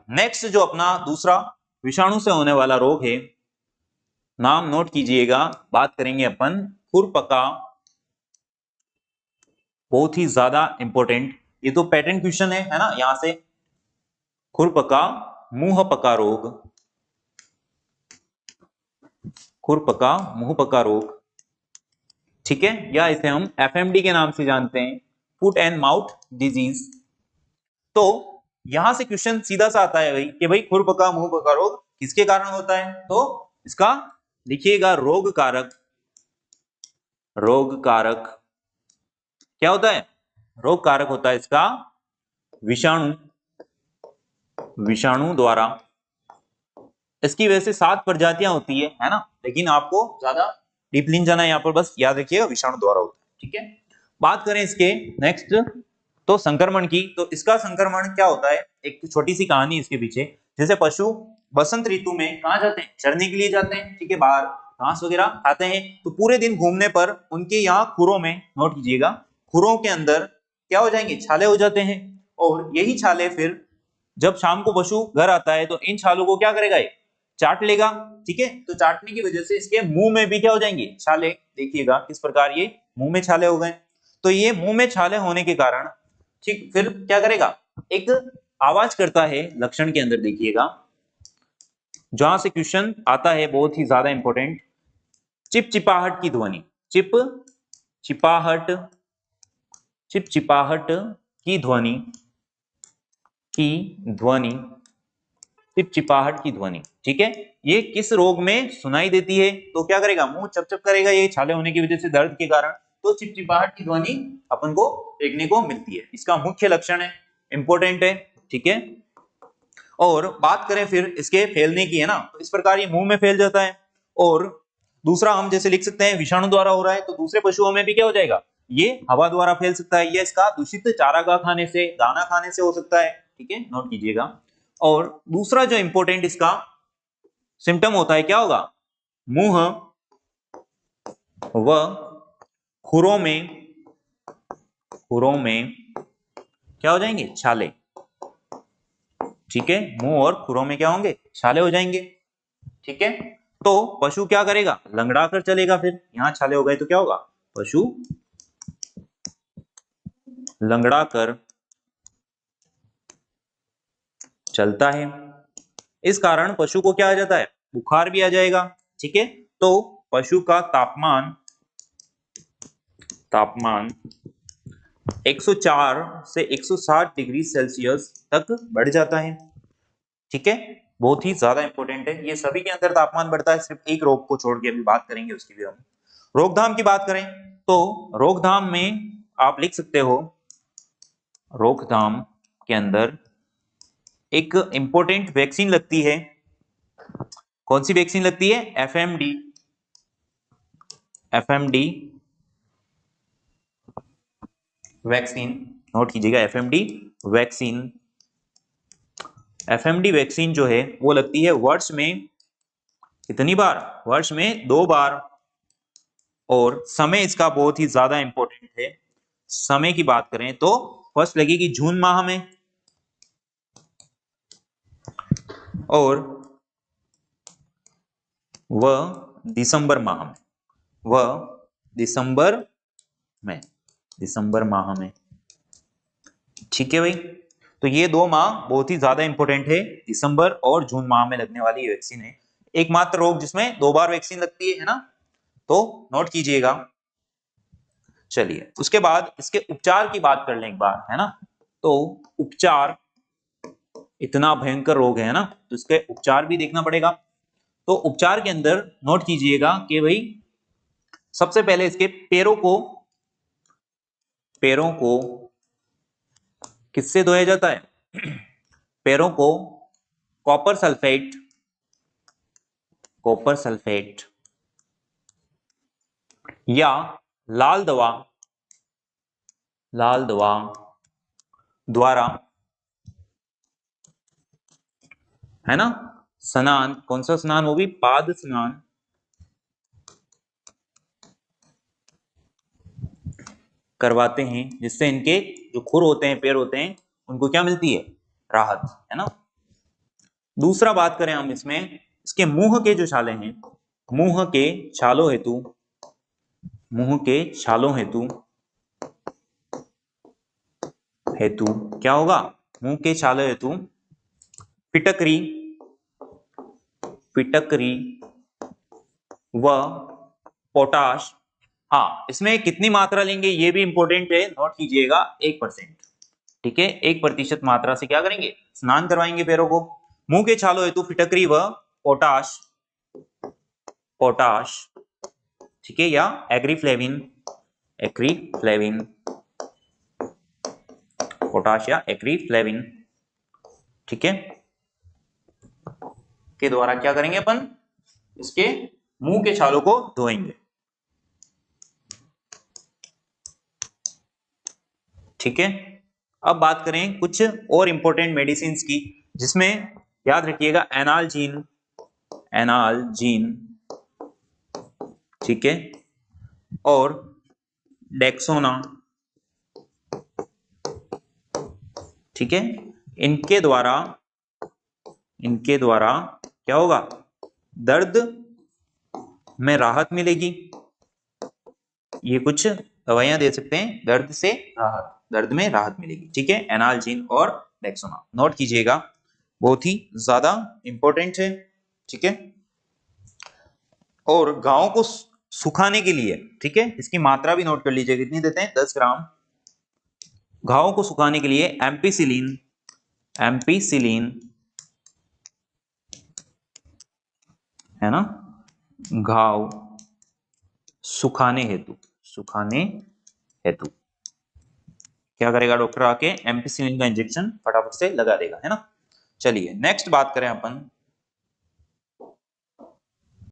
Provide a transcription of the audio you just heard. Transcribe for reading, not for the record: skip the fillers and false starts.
Next जो अपना दूसरा विषाणु से होने वाला रोग है, नाम नोट कीजिएगा, बात करेंगे अपन खुरपका। बहुत ही ज्यादा इंपॉर्टेंट, ये तो पैटर्न क्वेश्चन है ना। यहां से खुरपका मुंह पका रोग, खुरपका मुंह पका रोग, ठीक है, या इसे हम एफएमडी के नाम से जानते हैं, फुट एंड माउथ डिजीज। तो यहां से क्वेश्चन सीधा सा आता है भाई कि भाई खुरपका मुंह पका रोग किसके कारण होता है, तो इसका लिखिएगा रोग कारक। रोग कारक क्या होता है, रोग कारक होता है इसका विषाणु, विषाणु द्वारा। इसकी वजह से 7 प्रजातियां होती है ना, लेकिन आपको ज्यादा डीपली जाना है, यहाँ पर बस याद रखिएगा विषाणु द्वारा होता है, ठीक है। बात करें इसके नेक्स्ट तो संक्रमण की, तो इसका संक्रमण क्या होता है, एक छोटी सी कहानी इसके पीछे। जैसे पशु बसंत ऋतु में कहाँ जाते हैं, चरने के लिए जाते हैं, ठीक है, बाहर घास वगैरह खाते हैं, तो पूरे दिन घूमने पर उनके यहाँ खुरों में, नोट कीजिएगा, खुरों के अंदर क्या हो जाएंगे, छाले हो जाते हैं। और यही छाले फिर जब शाम को पशु घर आता है तो इन छालों को क्या करेगा, ये चाट लेगा, ठीक है। तो चाटने की वजह से इसके मुंह में भी क्या हो जाएंगे, छाले। देखिएगा किस प्रकार ये मुंह में छाले हो गए। तो ये मुंह में छाले होने के कारण, ठीक, फिर क्या करेगा, एक आवाज करता है लक्षण के अंदर। देखिएगा जहां से क्वेश्चन आता है बहुत ही ज्यादा इंपॉर्टेंट, चिपचिपाहट की ध्वनि, चिप चिपाहट, चिपचिपाहट की ध्वनि, की ध्वनि, चिपचिपाहट की ध्वनि, ठीक है। ये किस रोग में सुनाई देती है, तो क्या करेगा, मुंह चपचप करेगा, ये छाले होने की वजह से, दर्द के कारण। तो चिपचिपाहट की ध्वनि अपन को देखने को मिलती है, इसका मुख्य लक्षण है, इंपॉर्टेंट है, ठीक है। और बात करें फिर इसके फैलने की, है ना, तो इस प्रकार ये मुंह में फैल जाता है। और दूसरा हम जैसे लिख सकते हैं विषाणु द्वारा हो रहा है, तो दूसरे पशुओं में भी क्या हो जाएगा, ये हवा द्वारा फैल सकता है, या इसका दूषित चारागाह खाने से, दाना खाने से हो सकता है, ठीक है, नोट कीजिएगा। और दूसरा जो इंपॉर्टेंट इसका सिम्टम होता है, क्या होगा, मुंह व खुरों में, खुरों में क्या हो जाएंगे, छाले, ठीक है, मुंह और खुरों में क्या होंगे, छाले हो जाएंगे, ठीक है। तो पशु क्या करेगा, लंगड़ा कर चलेगा, फिर यहां छाले हो गए तो क्या होगा, पशु लंगड़ा कर चलता है। इस कारण पशु को क्या आ जाता है, बुखार भी आ जाएगा, ठीक है। तो पशु का तापमान, तापमान 104 से 160 डिग्री सेल्सियस तक बढ़ जाता है, ठीक है। बहुत ही ज्यादा इंपॉर्टेंट है, ये सभी के अंदर तापमान बढ़ता है, सिर्फ एक रोग को छोड़ के अभी बात करेंगे उसकी भी हम। रोकथाम की बात करें तो रोकथाम में आप लिख सकते हो, रोकथाम के अंदर एक इंपॉर्टेंट वैक्सीन लगती है। कौन सी वैक्सीन लगती है, एफएमडी, एफएमडी वैक्सीन, नोट कीजिएगा, एफएमडी वैक्सीन। एफएमडी वैक्सीन जो है वो लगती है वर्ष में कितनी बार, वर्ष में 2 बार। और समय इसका बहुत ही ज्यादा इंपॉर्टेंट है। समय की बात करें तो फर्स्ट लगेगी जून माह में, और वह दिसंबर माह में, वह दिसंबर में, दिसंबर माह में, ठीक है भाई। तो ये 2 माह बहुत ही ज्यादा इंपॉर्टेंट है, दिसंबर और जून माह में लगने वाली ये वैक्सीन है। एकमात्र रोग जिसमें 2 बार वैक्सीन लगती है ना, तो नोट कीजिएगा। चलिए उसके बाद इसके उपचार की बात कर लें एक बार, है ना। तो उपचार, इतना भयंकर रोग है ना, तो इसके उपचार भी देखना पड़ेगा। तो उपचार के अंदर नोट कीजिएगा कि भाई सबसे पहले इसके पैरों को, पैरों को किससे धोया जाता है, पैरों को कॉपर सल्फेट, कॉपर सल्फेट या लाल दवा, लाल दवा द्वारा, है ना, स्नान, कौन सा स्नान, वो भी पाद स्नान, करवाते हैं, जिससे इनके जो खुर होते हैं, पैर होते हैं, उनको क्या मिलती है, राहत, है ना। दूसरा बात करें हम इसमें, इसके मुंह के जो छाले हैं, मुंह के छालों हेतु, मुंह के छालों हेतु, हेतु क्या होगा, मुंह के छालों हेतु फिटकरी, फिटकरी व पोटाश। हाँ, इसमें कितनी मात्रा लेंगे ये भी इंपॉर्टेंट है, नोट कीजिएगा, 1%। ठीक है, 1% मात्रा से क्या करेंगे, स्नान करवाएंगे पैरों को। मुंह के छालों हेतु फिटकरी व पोटाश, पोटाश, ठीक है, या एग्रीफ्लेविन, एग्रीफ्लेविन, पोटाश या एग्रीफ्लेविन, ठीक है, के द्वारा क्या करेंगे अपन, इसके मुंह के छालों को धोएंगे। ठीक है, अब बात करें कुछ और इंपॉर्टेंट मेडिसिन की, जिसमें याद रखिएगा एनाल्जीन, एनाल्जीन, ठीक है, और डेक्सोना, ठीक है, इनके द्वारा, इनके द्वारा क्या होगा, दर्द में राहत मिलेगी। ये कुछ दवाइयां दे सकते हैं, दर्द से राहत, दर्द में राहत मिलेगी। ठीक है, एनाल्जीन और डेक्सोना, नोट कीजिएगा, बहुत ही ज्यादा इंपॉर्टेंट है। ठीक है, और घावों को सुखाने के लिए, ठीक है, इसकी मात्रा भी नोट कर लीजिए, कितनी देते हैं, 10 ग्राम। घावों को सुखाने के लिए एम्पिसिलिन, एम्पिसिलिन है ना, घाव सुखाने हेतु, सुखाने हेतु क्या करेगा डॉक्टर, आके एम्पिसिलिन का इंजेक्शन फटाफट से लगा देगा, है ना। चलिए नेक्स्ट बात करें अपन,